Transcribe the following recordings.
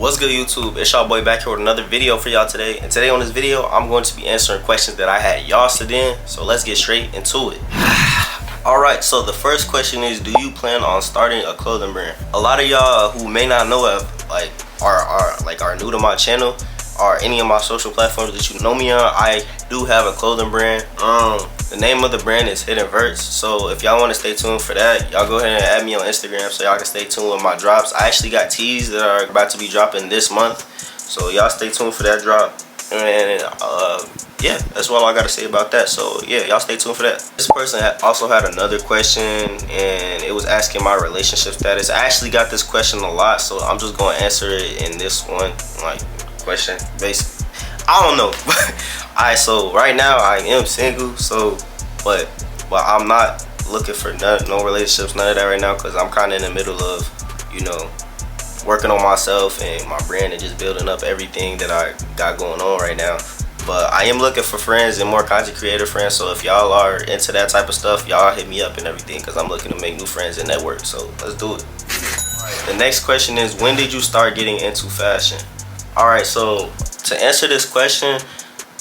What's good, YouTube? It's y'all boy back here with another video for y'all today. And today on this video, I'm going to be answering questions that I had y'all sent in. So let's get straight into it. Alright, so the first question is, do you plan on starting a clothing brand? A lot of y'all who may not know of, are new to my channel or any of my social platforms that you know me on, I do have a clothing brand. The name of the brand is Hiddenvertzllc. So if y'all want to stay tuned for that, y'all go ahead and add me on Instagram so y'all can stay tuned with my drops. I actually got tees that are about to be dropping this month, so y'all stay tuned for that drop. And yeah, that's all I gotta say about that. So yeah, y'all stay tuned for that. This person also had another question, and it was asking my relationship status. I actually got this question a lot, so I'm just gonna answer it in this one question. Basically, I don't know. Alright, so right now I am single, so but I'm not looking for no relationships, none of that right now, because I'm kind of in the middle of, you know, working on myself and my brand and just building up everything that I got going on right now. But I am looking for friends and more content creator friends, so if y'all are into that type of stuff, y'all hit me up and everything, because I'm looking to make new friends and network. So let's do it. Alright, the next question is, when did you start getting into fashion? Alright, so to answer this question,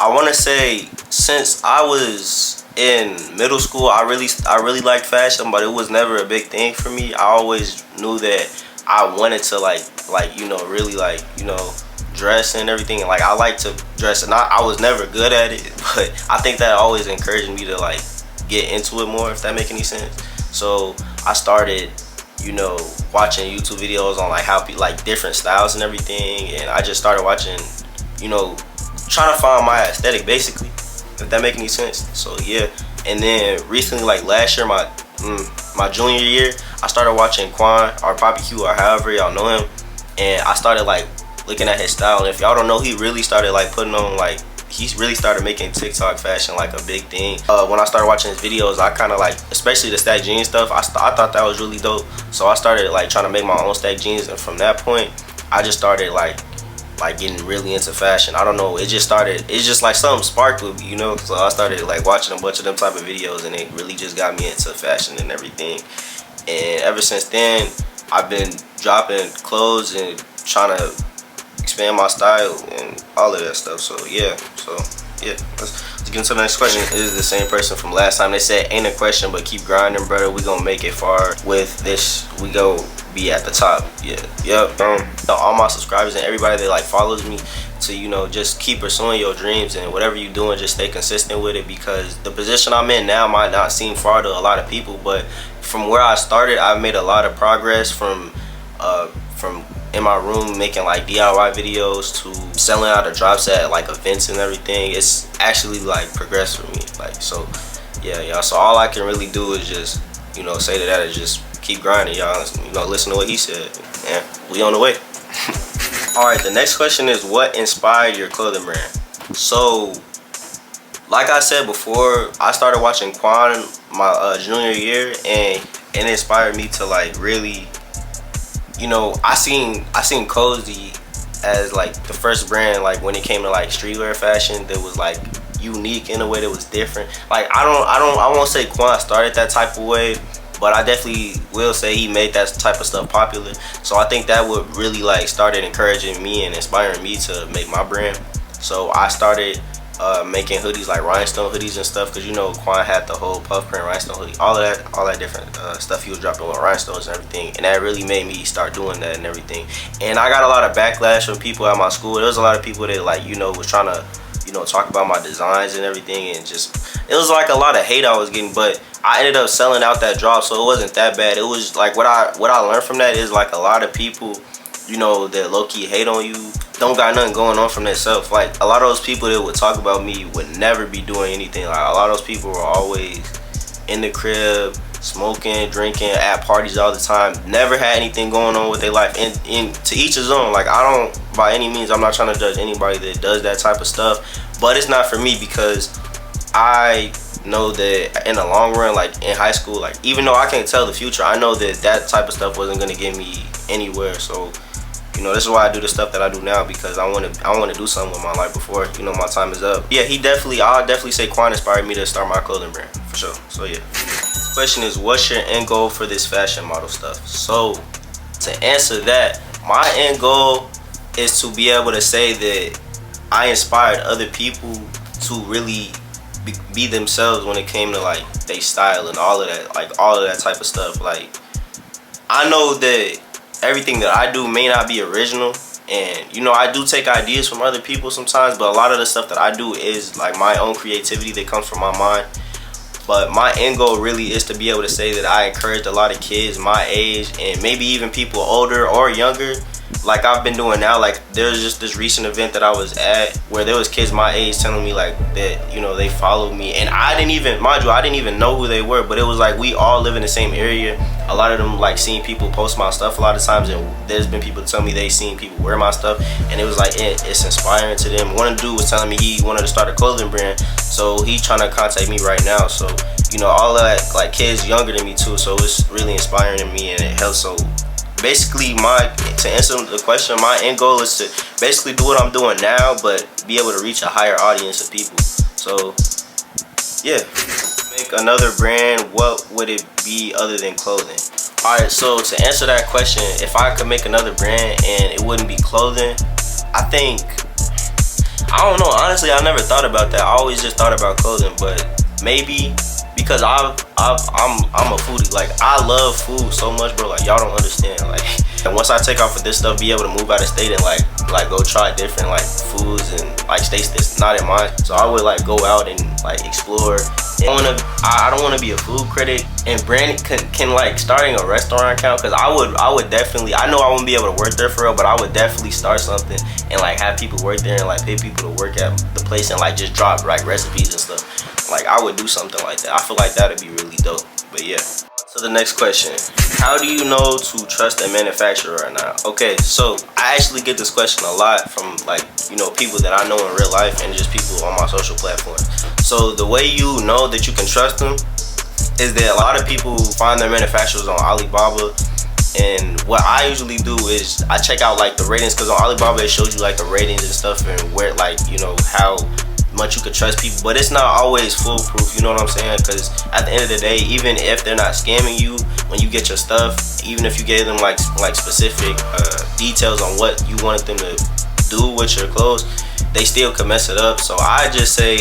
I want to say since I was in middle school, I really liked fashion, but it was never a big thing for me. I always knew that I wanted to really dress and everything. Like, I like to dress, and I was never good at it, but I think that always encouraged me to like get into it more, if that make any sense. So I started, you know, watching YouTube videos on like how different styles and everything, and I just started watching, you know, trying to find my aesthetic basically, if that make any sense. So yeah, and then recently, like last year, my junior year, I started watching Quan or Poppy Q or however y'all know him, and I started like looking at his style. And if y'all don't know, he really started like putting on he really started making TikTok fashion like a big thing. When I started watching his videos, I kind of like, especially the stack jeans stuff, I thought that was really dope. So I started like trying to make my own stack jeans, and from that point, I just started like getting really into fashion. I don't know, it's just like something sparked with me, you know. So I started like watching a bunch of them type of videos, and it really just got me into fashion and everything. And ever since then, I've been dropping clothes and trying to expand my style and all of that stuff. So yeah, let's get into the next question. This is the same person from last time. They said, ain't a question but keep grinding, brother, we gonna make it far with this, we go be at the top. All my subscribers and everybody that like follows me to, you know, just keep pursuing your dreams, and whatever you're doing, just stay consistent with it, because the position I'm in now might not seem far to a lot of people, but from where I started, I've made a lot of progress from in my room making like DIY videos to selling out of drops at like events and everything. It's actually like progressed for me. Like, so yeah, y'all. So all I can really do is just, you know, say to that is just keep grinding, y'all. You know, listen to what he said. Yeah, we on the way. Alright, the next question is, what inspired your clothing brand? So, like I said before, I started watching Quan my junior year, and it inspired me to like really, you know, I seen Cozy as like the first brand, like when it came to like streetwear fashion, that was like unique in a way that was different. Like I won't say Quan started that type of way, but I definitely will say he made that type of stuff popular. So I think that would really like started encouraging me and inspiring me to make my brand. So I started making hoodies, like rhinestone hoodies and stuff, because you know Quan had the whole puff print rhinestone hoodie, all that different stuff he was dropping with rhinestones and everything, and that really made me start doing that and everything. And I got a lot of backlash from people at my school. There was a lot of people that like, you know, was trying to, you know, talk about my designs and everything, and just, it was like a lot of hate I was getting, but I ended up selling out that drop, so it wasn't that bad. It was like, what I learned from that is like a lot of people, you know, that low-key hate on you don't got nothing going on from themselves. Like, a lot of those people that would talk about me would never be doing anything. Like, a lot of those people were always in the crib, smoking, drinking, at parties all the time, never had anything going on with their life. And to each his own. Like, I don't, by any means, I'm not trying to judge anybody that does that type of stuff, but it's not for me, because I know that in the long run, like in high school, like even though I can't tell the future, I know that that type of stuff wasn't going to get me anywhere. So, you know, this is why I do the stuff that I do now, because I want to do something with my life before, you know, my time is up. Yeah, I'll definitely say Quan inspired me to start my clothing brand, for sure. So yeah. Question is, what's your end goal for this fashion model stuff? So to answer that, my end goal is to be able to say that I inspired other people to really be themselves when it came to like they style and all of that, like all of that type of stuff. Like, I know that everything that I do may not be original, and you know, I do take ideas from other people sometimes, but a lot of the stuff that I do is like my own creativity that comes from my mind. But my end goal really is to be able to say that I encouraged a lot of kids my age, and maybe even people older or younger, like I've been doing now. Like, there's just this recent event that I was at where there was kids my age telling me like that, you know, they followed me, and I didn't even, mind you, I didn't even know who they were, but it was like we all live in the same area. A lot of them like seen people post my stuff a lot of times, and there's been people tell me they seen people wear my stuff, and it was like it's inspiring to them. One dude was telling me he wanted to start a clothing brand, so he trying to contact me right now. So, you know, all of that, like kids younger than me too, so it's really inspiring to me, and it helps. So basically, to answer the question, my end goal is to basically do what I'm doing now, but be able to reach a higher audience of people. So yeah, make another brand, what would it be other than clothing? Alright, so to answer that question, if I could make another brand and it wouldn't be clothing, I think, I don't know, honestly I never thought about that. I always just thought about clothing, but maybe because I'm a foodie. Like, I love food so much, bro. Like, y'all don't understand. Like, and once I take off with this stuff, be able to move out of state and like go try different like foods and like states that's not in mine. So I would like go out and like explore. And I don't want to be a food critic, and branding can like starting a restaurant count, because I would definitely, I know I won't be able to work there for real, but I would definitely start something and like have people work there and like pay people to work at the place and like just drop like recipes and stuff. Like, I would do something like that. I feel like that would be really dope. But yeah. So the next question, how do you know to trust a manufacturer or not? Okay, so I actually get this question a lot from like, you know, people that I know in real life and just people on my social platforms. So the way you know that you can trust them is that a lot of people find their manufacturers on Alibaba. And what I usually do is I check out like the ratings, because on Alibaba it shows you like the ratings and stuff and where, like, you know, how much you could trust people, but it's not always foolproof, you know what I'm saying? Because at the end of the day, even if they're not scamming you when you get your stuff, even if you gave them like specific details on what you wanted them to do with your clothes, they still could mess it up. So I just say,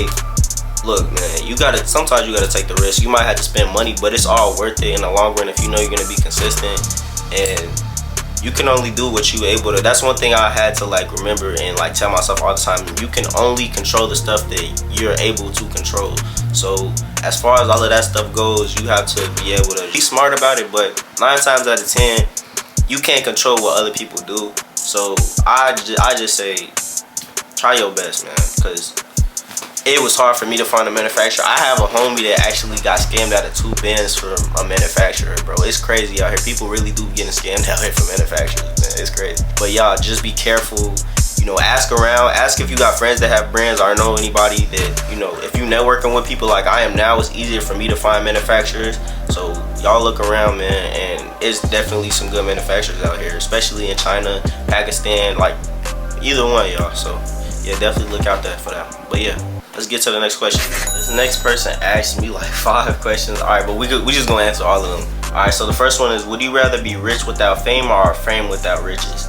look, man, sometimes you gotta take the risk. You might have to spend money, but it's all worth it in the long run if you know you're gonna be consistent. And you can only do what you able to. That's one thing I had to like remember and like tell myself all the time. You can only control the stuff that you're able to control. So as far as all of that stuff goes, you have to be able to be smart about it, but 9 times out of 10 you can't control what other people do. So I just say try your best, man, because it was hard for me to find a manufacturer. I have a homie that actually got scammed out of 2 bins from a manufacturer, bro. It's crazy out here. People really do getting scammed out here from manufacturers, man. It's crazy. But y'all, just be careful. You know, ask around. Ask if you got friends that have brands or know anybody that, you know, if you networking with people like I am now, it's easier for me to find manufacturers. So y'all look around, man, and it's definitely some good manufacturers out here, especially in China, Pakistan, like either one, y'all. So yeah, definitely look out there for that. But yeah, let's get to the next question. This next person asked me like 5 questions. All right, but we just gonna answer all of them. All right, so the first one is, would you rather be rich without fame or fame without riches?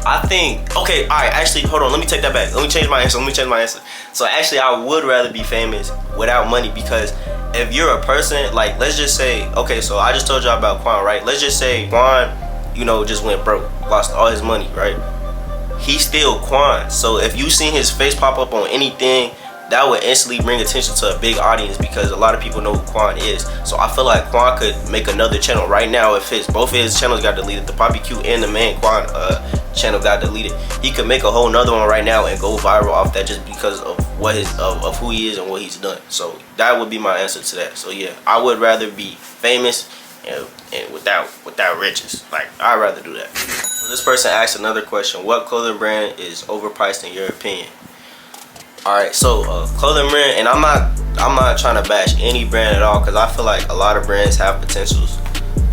I think, okay, all right, actually, hold on, let me take that back. Let me change my answer. So actually, I would rather be famous without money, because if you're a person, like, let's just say, okay, so I just told y'all about Quan, right? Let's just say Quan, you know, just went broke, lost all his money, right? He's still Quan. So if you seen his face pop up on anything, that would instantly bring attention to a big audience, because a lot of people know who Quan is. So I feel like Quan could make another channel right now if both of his channels got deleted. The Poppy Q and the main Quan channel got deleted. He could make a whole nother one right now and go viral off that, just because of what of who he is and what he's done. So that would be my answer to that. So yeah, I would rather be famous and without riches. Like, I'd rather do that. So this person asked another question: what clothing brand is overpriced in your opinion? Alright, so clothing brand, and I'm not trying to bash any brand at all, because I feel like a lot of brands have potentials,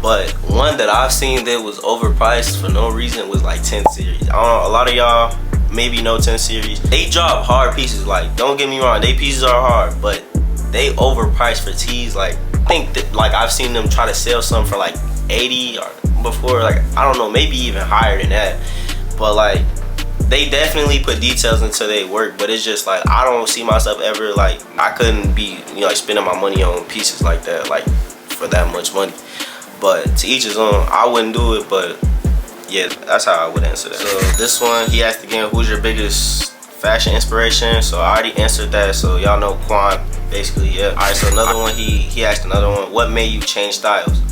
but one that I've seen that was overpriced for no reason was like 10 series. I don't know, a lot of y'all maybe know 10 series. They drop hard pieces, like, don't get me wrong, they pieces are hard, but they overpriced for tees. Like, I think that, like, I've seen them try to sell some for like 80 or before, like, I don't know, maybe even higher than that. But like, they definitely put details into their work, but it's just like I don't see myself ever like I couldn't be like spending my money on pieces like that, like for that much money. But to each his own. I wouldn't do it, but yeah, that's how I would answer that. So this one, he asked again, who's your biggest fashion inspiration? So I already answered that, so y'all know Quan, basically, yeah. All right, so another one, he asked another one, what made you change styles?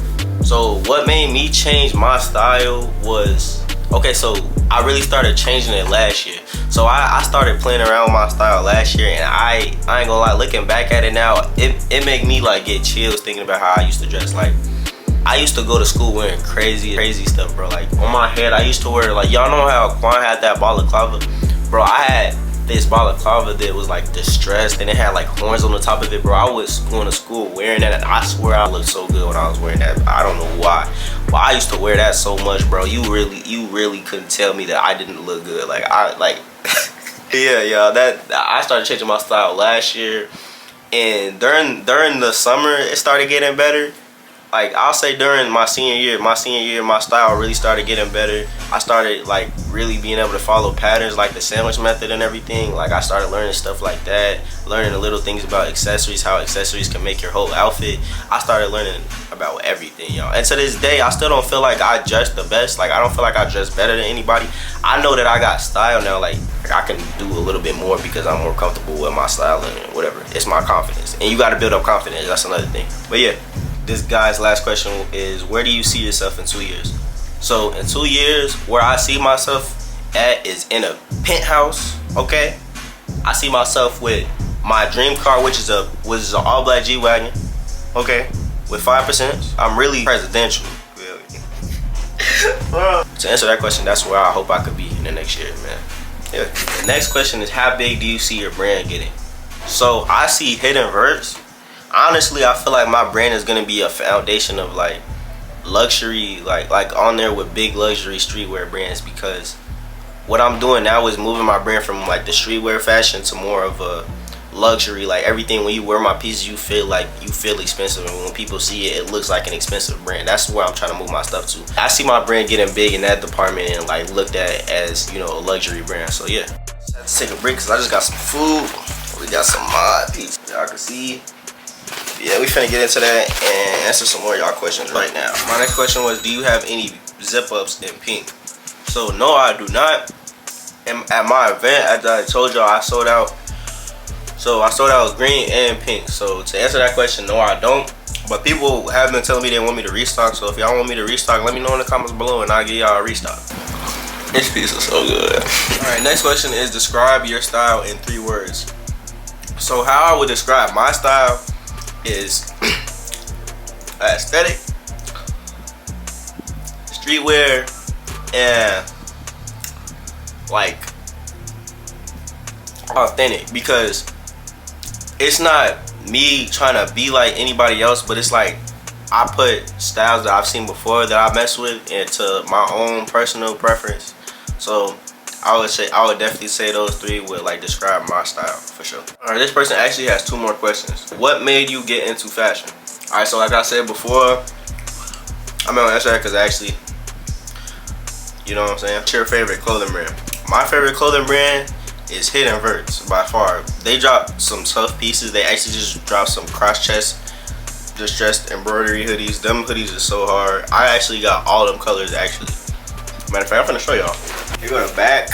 So what made me change my style was, okay, so I really started changing it last year. So I started playing around with my style last year, and I ain't gonna lie, looking back at it now, it make me like get chills thinking about how I used to dress. Like, I used to go to school wearing crazy stuff, bro. Like, on my head, I used to wear, like, y'all know how Quan had that balaclava? Bro, I had this balaclava that was, like, distressed, and it had, like, horns on the top of it, bro. I was going to school wearing that, and I swear I looked so good when I was wearing that. I don't know why, but I used to wear that so much, bro. You really couldn't tell me that I didn't look good. Like, yeah, y'all, I started changing my style last year, and during the summer, it started getting better. Like, I'll say during my senior year, my style really started getting better. I started, like, really being able to follow patterns, like the sandwich method and everything. Like, I started learning stuff like that, learning the little things about accessories, how accessories can make your whole outfit. I started learning about everything, y'all. And to this day, I still don't feel like I dress the best. Like, I don't feel like I dress better than anybody. I know that I got style now. Like I can do a little bit more because I'm more comfortable with my style and whatever. It's my confidence. And you got to build up confidence. That's another thing. But, yeah. This guy's last question is, where do you see yourself in 2 years? So in 2 years, where I see myself at is in a penthouse, okay? I see myself with my dream car, which is an all black G-Wagon, okay? With 5%. I'm really presidential. To answer that question, that's where I hope I could be in the next year, man. Yeah. The next question is, how big do you see your brand getting? So I see Hiddenvertzllc. Honestly, I feel like my brand is gonna be a foundation of like luxury, like on there with big luxury streetwear brands, because what I'm doing now is moving my brand from like the streetwear fashion to more of a luxury. Like, everything, when you wear my pieces, you feel expensive, and when people see it, it looks like an expensive brand. That's where I'm trying to move my stuff to. I see my brand getting big in that department and like looked at as, you know, a luxury brand. So yeah, let's take a break because I just got some food. We got some mod pizza, y'all can see. Yeah, we finna get into that and answer some more of y'all questions right now. My next question was, do you have any zip ups in pink? So no, I do not. And at my event, as I told y'all, I sold out. So I sold out green and pink. So to answer that question, no, I don't. But people have been telling me they want me to restock. So if y'all want me to restock, let me know in the comments below and I'll give y'all a restock. This piece is so good. Alright, next question is, describe your style in 3 words. So how I would describe my style is aesthetic, streetwear, and like authentic, because it's not me trying to be like anybody else, but it's like I put styles that I've seen before that I mess with into my own personal preference. So I would definitely say those 3 would like describe my style for sure. All right, this person actually has 2 more questions. What made you get into fashion? All right, so like I said before, I'm gonna answer that because actually, you know what I'm saying? What's your favorite clothing brand? My favorite clothing brand is Hiddenvertzllc by far. They dropped some tough pieces. They actually just dropped some cross chest distressed embroidery hoodies. Them hoodies are so hard. I actually got all them colors actually. Matter of fact, I'm gonna show y'all. Here go the back,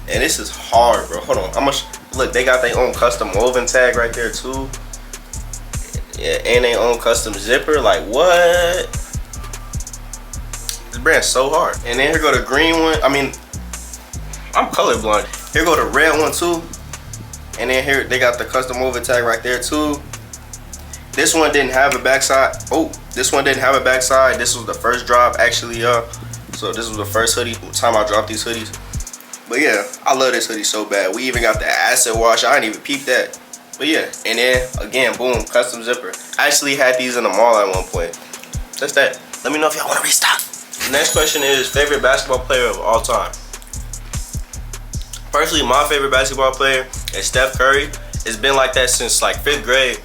and this is hard, bro. Hold on, how much? Look, they got their own custom woven tag right there too. Yeah, and their own custom zipper. Like, what? This brand's so hard. And then here go the green one. I mean, I'm colorblind. Here go the red one too. And then here they got the custom woven tag right there too. This one didn't have a backside. Oh, this one didn't have a backside. This was the first drop actually, so this was the first hoodie time I dropped these hoodies. But yeah, I love this hoodie so bad. We even got the acid wash. I didn't even peep that. But yeah, and then again, boom, custom zipper. I actually had these in the mall at one point. That's that. Let me know if y'all want to restock. The next question is, favorite basketball player of all time. Personally, my favorite basketball player is Steph Curry. It's been like that since like 5th grade.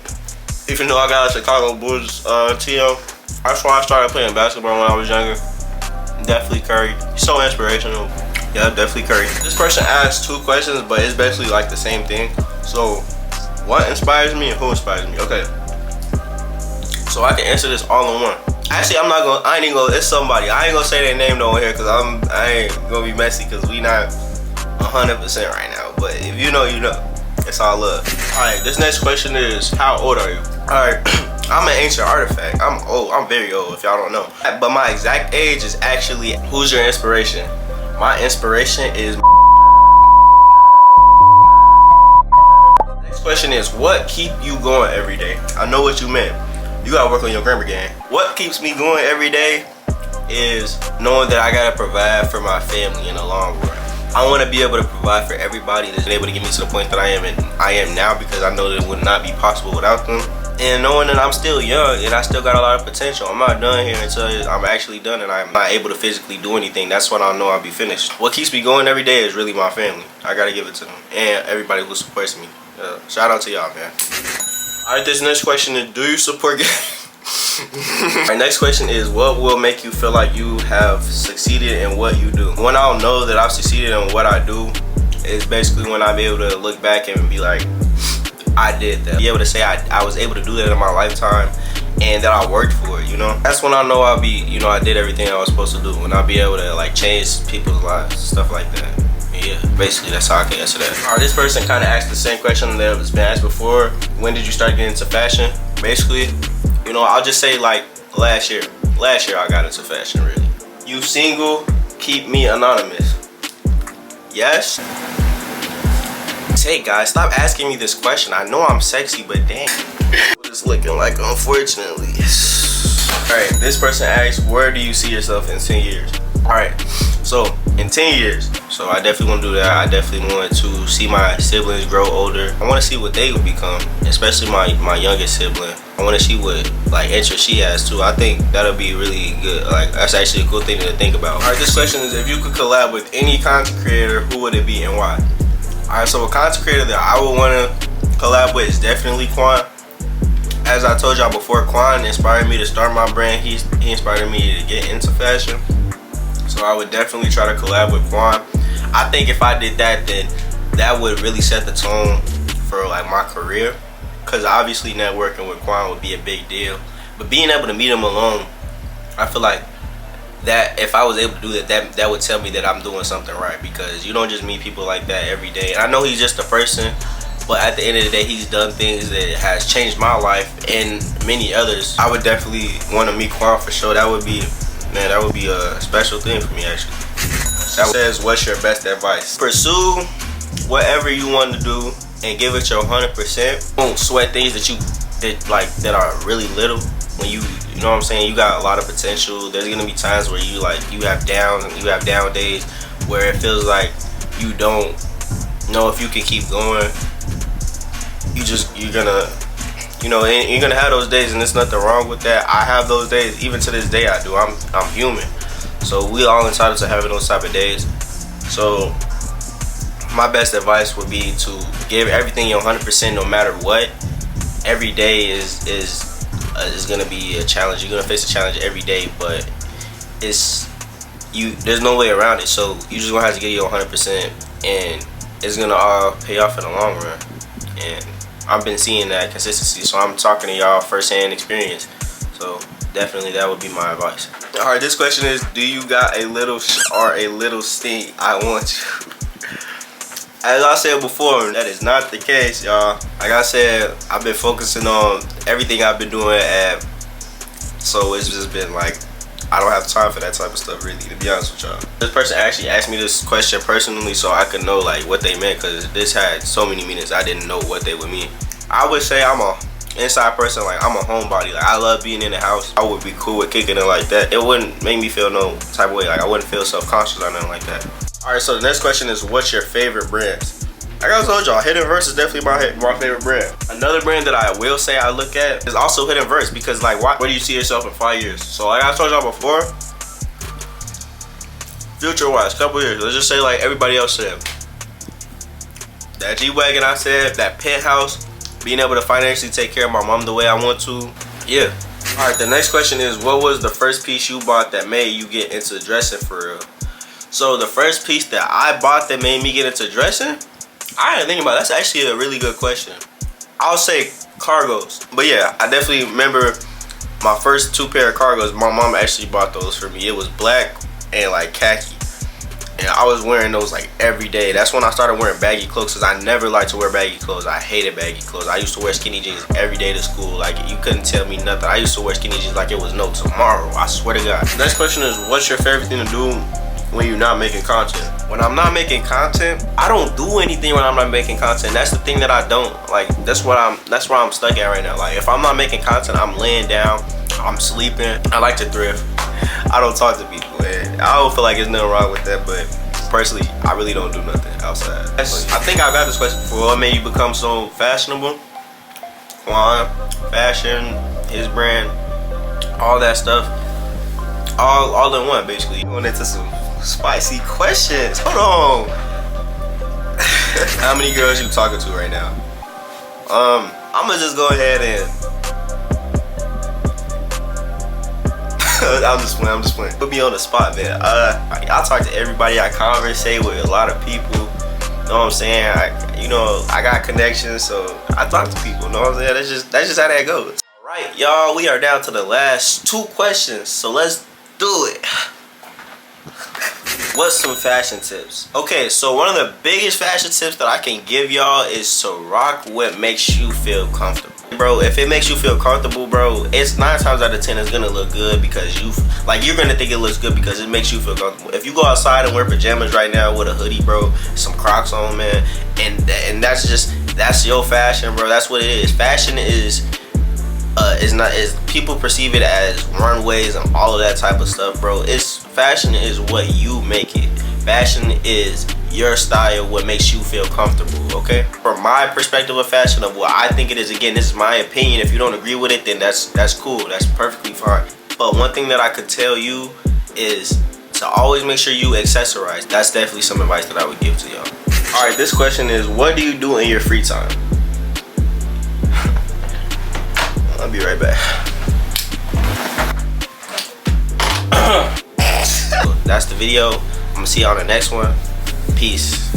Even though I got a Chicago Bulls TM, that's why I started playing basketball when I was younger. Definitely Curry. He's so inspirational. Yeah, definitely Curry. This person asked 2 questions, but it's basically like the same thing. So, what inspires me and who inspires me? Okay. So I can answer this all in one. Actually, I ain't even gonna, it's somebody. I ain't gonna say their name no one here because I ain't gonna be messy because we not 100% right now. But if you know, you know. It's all love. Alright, this next question is, how old are you? Alright, I'm an ancient artifact. I'm old. I'm very old if y'all don't know. But my exact age is actually, who's your inspiration? My inspiration is... Next question is, what keep you going every day? I know what you meant. You gotta work on your grammar game. What keeps me going every day is knowing that I gotta provide for my family in the long run. I want to be able to provide for everybody that's been able to get me to the point that I am now, because I know that it would not be possible without them. And knowing that I'm still young and I still got a lot of potential. I'm not done here until I'm actually done and I'm not able to physically do anything. That's when I know I'll be finished. What keeps me going every day is really my family. I gotta give it to them and everybody who supports me. Shout out to y'all, man. Alright, this next question is, do you support Our next question is, what will make you feel like you have succeeded in what you do? When I'll know that I've succeeded in what I do is basically when I'll be able to look back and be like, I did that. Be able to say I was able to do that in my lifetime and that I worked for it, you know? That's when I know I'll be, you know, I did everything I was supposed to do. When I'll be able to like change people's lives, stuff like that. Yeah, basically that's how I can answer that. Alright, this person kind of asked the same question that was been asked before. When did you start getting into fashion? Basically, you know, I'll just say like last year. Last year I got into fashion, really. You single? Keep me anonymous. Yes? Hey guys, stop asking me this question. I know I'm sexy, but dang. It's looking like, unfortunately. Alright, this person asked, where do you see yourself in 10 years? Alright, so in 10 years, so I definitely want to do that. I definitely want to see my siblings grow older. I want to see what they will become, especially my youngest sibling. I want to see what like interest she has too. I think that'll be really good. Like, that's actually a cool thing to think about. Alright, this question is, if you could collab with any content creator, who would it be and why? Alright, so a content creator that I would want to collab with is definitely Quan. As I told y'all before, Quan inspired me to start my brand. He inspired me to get into fashion. So I would definitely try to collab with Quan. I think if I did that, then that would really set the tone for like my career. Because obviously networking with Quan would be a big deal. But being able to meet him alone, I feel like that if I was able to do that would tell me that I'm doing something right. Because you don't just meet people like that every day. And I know he's just a person, but at the end of the day, he's done things that has changed my life and many others. I would definitely want to meet Quan for sure. That would be, man, that would be a special thing for me actually. That says, what's your best advice? Pursue whatever you want to do and give it your 100%. Don't sweat things that are really little. When you know what I'm saying, you got a lot of potential. There's gonna be times where you have downs and you have down days where it feels like you don't know if you can keep going. You're gonna, you know, and you're gonna have those days, and there's nothing wrong with that. I have those days, even to this day I do. I'm human, so we all entitled to having those type of days. So my best advice would be to give everything your 100% no matter what. Every day is gonna be a challenge. You're gonna face a challenge every day, but there's no way around it. So you just gonna have to give your 100%, and it's gonna all pay off in the long run. And I've been seeing that consistency, so I'm talking to y'all firsthand experience. So definitely that would be my advice. Alright, this question is, do you got a little or a little stink? I want you. As I said before, that is not the case, y'all. Like I said, I've been focusing on everything I've been doing so it's just been like, I don't have time for that type of stuff really, to be honest with y'all. This person actually asked me this question personally so I could know like what they meant, because this had so many meanings I didn't know what they would mean. I would say I'm a inside person, like I'm a homebody. Like I love being in the house. I would be cool with kicking it like that. It wouldn't make me feel no type of way. Like I wouldn't feel self-conscious or nothing like that. Alright, so the next question is, what's your favorite brands? Like I told y'all, Hiddenvertzllc is definitely my favorite brand. Another brand that I will say I look at is also Hiddenvertzllc, because like, where do you see yourself in 5 years? So like I told y'all before, future-wise, couple years, let's just say like everybody else said. That G-Wagon I said, that penthouse, being able to financially take care of my mom the way I want to, yeah. Alright, the next question is, what was the first piece you bought that made you get into dressing for real? So the first piece that I bought that made me get into dressing, I didn't think about it. That's actually a really good question. I'll say cargos. But yeah, I definitely remember my first 2 pair of cargos. My mom actually bought those for me. It was black and like khaki. And I was wearing those like every day. That's when I started wearing baggy clothes, because I never liked to wear baggy clothes. I hated baggy clothes. I used to wear skinny jeans every day to school. Like, you couldn't tell me nothing. I used to wear skinny jeans like it was no tomorrow. I swear to God. Next question is, what's your favorite thing to do when you're not making content? When I'm not making content, I don't do anything when I'm not making content. That's the thing that I don't like. That's where I'm stuck at right now. Like, if I'm not making content, I'm laying down, I'm sleeping. I like to thrift. I don't talk to people, and I don't feel like there's nothing wrong with that, but personally, I really don't do nothing outside. I think I got this question before. What made you become so fashionable? Quan, fashion, his brand, all that stuff, all in one, basically. Going into some spicy questions. Hold on. How many girls you talking to right now? I'm gonna just go ahead and I'm just playing. Put me on the spot, man. I talk to everybody. I conversate with a lot of people. You know what I'm saying? I got connections, so I talk to people. You know what I'm saying? That's just how that goes. All right, y'all. We are down to the last 2 questions, so let's do it. What's some fashion tips? Okay, so one of the biggest fashion tips that I can give y'all is to rock what makes you feel comfortable. Bro, if it makes you feel comfortable, bro, it's 9 times out of 10 it's gonna look good, because you're gonna think it looks good because it makes you feel comfortable. If you go outside and wear pajamas right now with a hoodie, bro, some Crocs on, man, and that's your fashion, bro. That's what it is. Fashion is people perceive it as runways and all of that type of stuff, bro. Fashion is what you make it. Fashion is your style, what makes you feel comfortable, okay? From my perspective of fashion, of what I think it is, again, this is my opinion. If you don't agree with it, then that's cool. That's perfectly fine. But one thing that I could tell you is to always make sure you accessorize. That's definitely some advice that I would give to y'all. All right, this question is, what do you do in your free time? I'll be right back. That's the video. I'm gonna see y'all on the next one. Peace.